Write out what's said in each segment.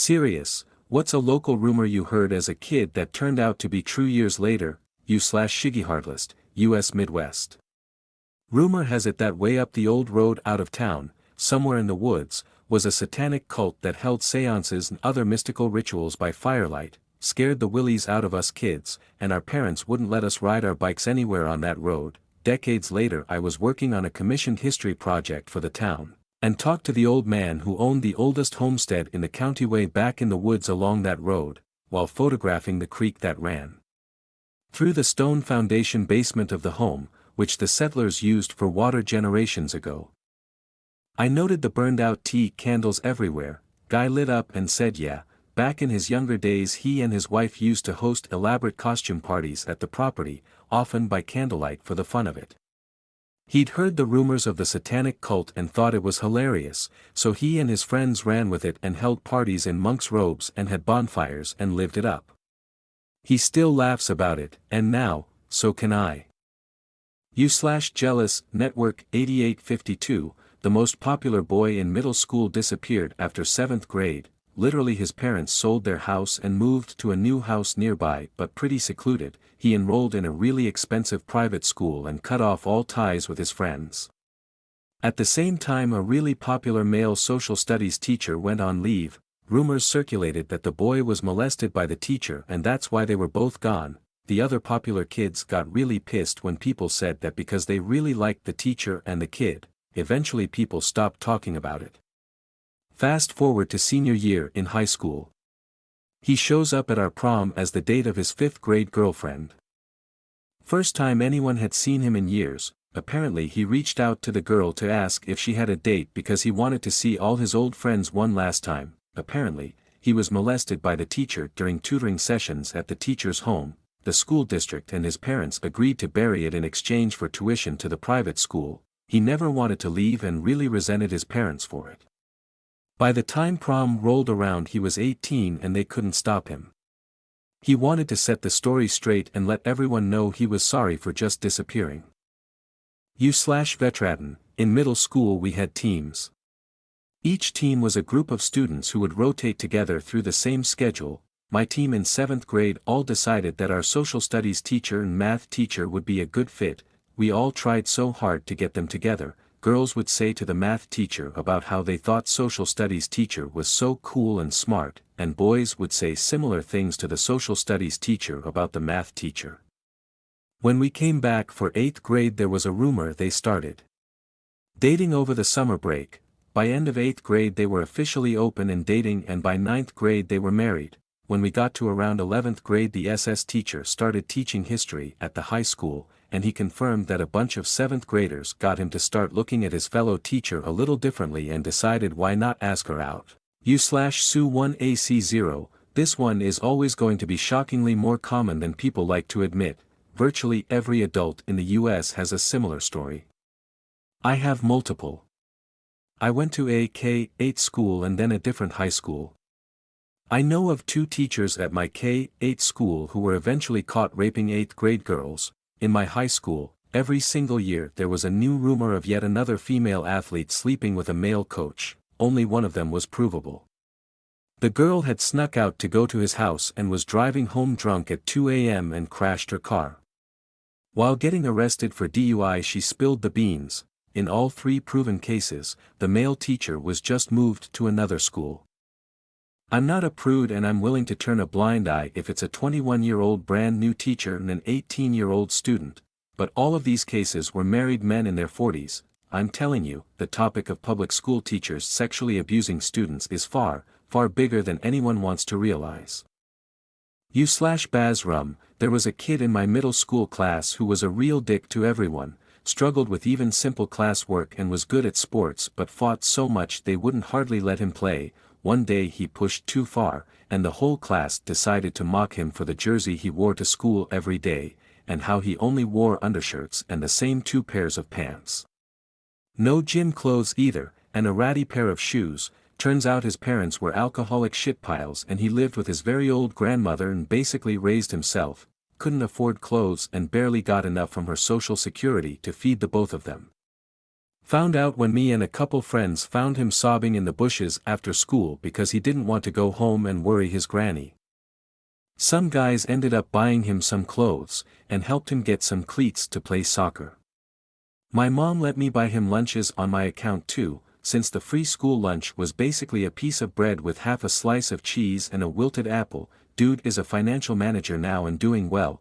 Serious, what's a local rumor you heard as a kid that turned out to be true years later, u/Shiggy US Midwest? Rumor has it that way up the old road out of town, somewhere in the woods, was a satanic cult that held seances and other mystical rituals by firelight, scared the willies out of us kids, and our parents wouldn't let us ride our bikes anywhere on that road. Decades later I was working on a commissioned history project for the town, and talked to the old man who owned the oldest homestead in the county way back in the woods along that road, while photographing the creek that ran through the stone foundation basement of the home, which the settlers used for water generations ago. I noted the burned-out tea candles everywhere. Guy lit up and said yeah, back in his younger days he and his wife used to host elaborate costume parties at the property, often by candlelight for the fun of it. He'd heard the rumors of the satanic cult and thought it was hilarious, so he and his friends ran with it and held parties in monks' robes and had bonfires and lived it up. He still laughs about it, and now, so can I. U/Jealous Network 8852, the most popular boy in middle school disappeared after 7th grade. Literally his parents sold their house and moved to a new house nearby but pretty secluded. He enrolled in a really expensive private school and cut off all ties with his friends. At the same time a really popular male social studies teacher went on leave. Rumors circulated that the boy was molested by the teacher and that's why they were both gone. The other popular kids got really pissed when people said that because they really liked the teacher and the kid. Eventually people stopped talking about it. Fast forward to senior year in high school. He shows up at our prom as the date of his 5th grade girlfriend. First time anyone had seen him in years. Apparently he reached out to the girl to ask if she had a date because he wanted to see all his old friends one last time. Apparently, he was molested by the teacher during tutoring sessions at the teacher's home. The school district and his parents agreed to bury it in exchange for tuition to the private school. He never wanted to leave and really resented his parents for it. By the time prom rolled around he was 18 and they couldn't stop him. He wanted to set the story straight and let everyone know he was sorry for just disappearing. U/Veteran, in middle school we had teams. Each team was a group of students who would rotate together through the same schedule. My team in 7th grade all decided that our social studies teacher and math teacher would be a good fit. We all tried so hard to get them together. Girls would say to the math teacher about how they thought social studies teacher was so cool and smart, and boys would say similar things to the social studies teacher about the math teacher. When we came back for 8th grade there was a rumor they started dating over the summer break. By end of 8th grade they were officially open and dating and by 9th grade they were married. When we got to around 11th grade the SS teacher started teaching history at the high school, and he confirmed that a bunch of 7th graders got him to start looking at his fellow teacher a little differently and decided why not ask her out. U/Sue1AC0, this one is always going to be shockingly more common than people like to admit. Virtually every adult in the US has a similar story. I have multiple. I went to a K-8 school and then a different high school. I know of 2 teachers at my K-8 school who were eventually caught raping 8th grade girls. In my high school, every single year there was a new rumor of yet another female athlete sleeping with a male coach. Only one of them was provable. The girl had snuck out to go to his house and was driving home drunk at 2 a.m. and crashed her car. While getting arrested for DUI she spilled the beans. In all 3 proven cases, the male teacher was just moved to another school. I'm not a prude and I'm willing to turn a blind eye if it's a 21-year-old brand new teacher and an 18-year-old student, but all of these cases were married men in their 40s. I'm telling you, the topic of public school teachers sexually abusing students is far, far bigger than anyone wants to realize. U/Bazrum, there was a kid in my middle school class who was a real dick to everyone, struggled with even simple classwork and was good at sports but fought so much they wouldn't hardly let him play. One day he pushed too far, and the whole class decided to mock him for the jersey he wore to school every day, and how he only wore undershirts and the same 2 pairs of pants. No gym clothes either, and a ratty pair of shoes. Turns out his parents were alcoholic shitpiles and he lived with his very old grandmother and basically raised himself, couldn't afford clothes and barely got enough from her social security to feed the both of them. Found out when me and a couple friends found him sobbing in the bushes after school because he didn't want to go home and worry his granny. Some guys ended up buying him some clothes, and helped him get some cleats to play soccer. My mom let me buy him lunches on my account too, since the free school lunch was basically a piece of bread with half a slice of cheese and a wilted apple. Dude is a financial manager now and doing well,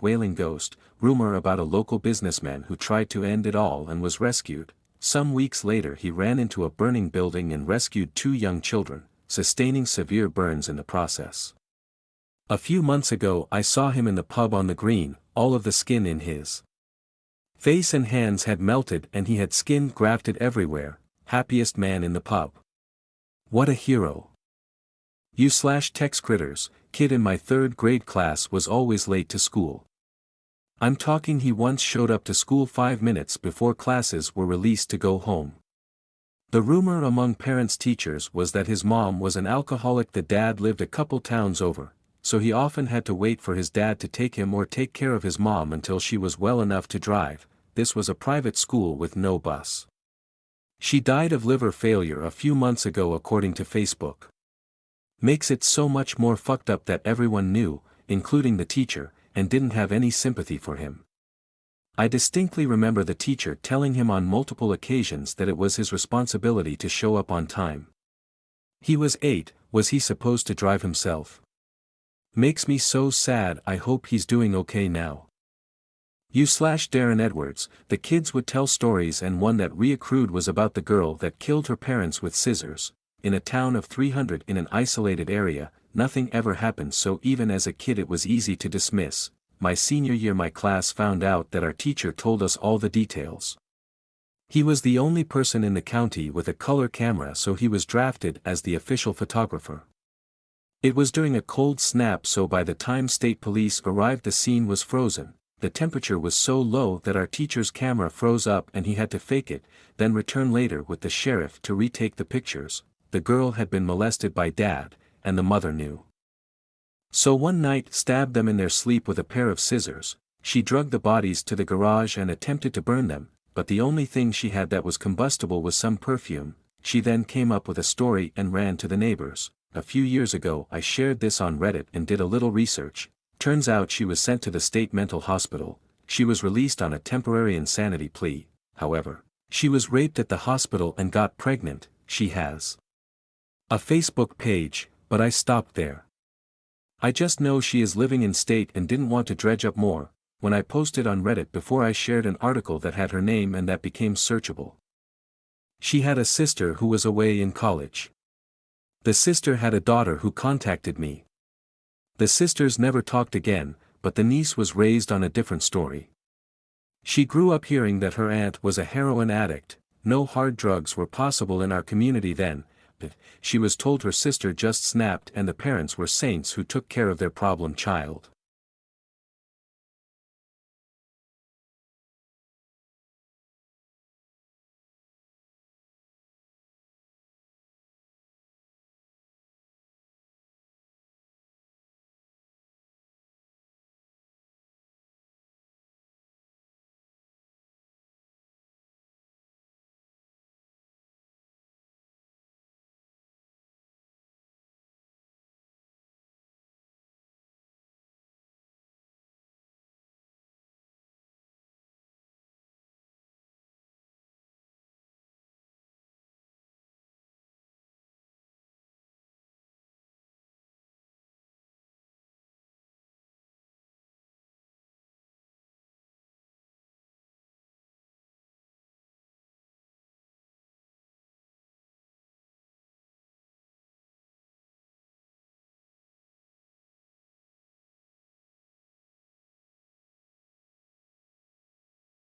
wailing ghost. Rumor about a local businessman who tried to end it all and was rescued. Some weeks later he ran into a burning building and rescued 2 young children, sustaining severe burns in the process. A few months ago I saw him in the pub on the green, all of the skin in his face and hands had melted and he had skin grafted everywhere. Happiest man in the pub. What a hero. Text critters, kid in my 3rd grade class was always late to school. I'm talking he once showed up to school 5 minutes before classes were released to go home. The rumor among parents teachers was that his mom was an alcoholic. The dad lived a couple towns over, so he often had to wait for his dad to take him or take care of his mom until she was well enough to drive. This was a private school with no bus. She died of liver failure a few months ago according to Facebook. Makes it so much more fucked up that everyone knew, including the teacher, and didn't have any sympathy for him. I distinctly remember the teacher telling him on multiple occasions that it was his responsibility to show up on time. He was 8, was he supposed to drive himself? Makes me so sad. I hope he's doing okay now. Darren Edwards, the kids would tell stories and one that reoccurred was about the girl that killed her parents with scissors. In a town of 300 in an isolated area, nothing ever happened, so even as a kid it was easy to dismiss. My senior year my class found out that our teacher told us all the details. He was the only person in the county with a color camera, so he was drafted as the official photographer. It was during a cold snap, so by the time state police arrived the scene was frozen. The temperature was so low that our teacher's camera froze up and he had to fake it, then return later with the sheriff to retake the pictures. The girl had been molested by dad, and the mother knew. So one night stabbed them in their sleep with a pair of scissors. She dragged the bodies to the garage and attempted to burn them, but the only thing she had that was combustible was some perfume. She then came up with a story and ran to the neighbors. A few years ago I shared this on Reddit and did a little research. Turns out she was sent to the state mental hospital. She was released on a temporary insanity plea. However, she was raped at the hospital and got pregnant. She has a Facebook page, but I stopped there. I just know she is living in state and didn't want to dredge up more. When I posted on Reddit before I shared an article that had her name and that became searchable. She had a sister who was away in college. The sister had a daughter who contacted me. The sisters never talked again, but the niece was raised on a different story. She grew up hearing that her aunt was a heroin addict. No hard drugs were possible in our community then. She was told her sister just snapped and the parents were saints who took care of their problem child.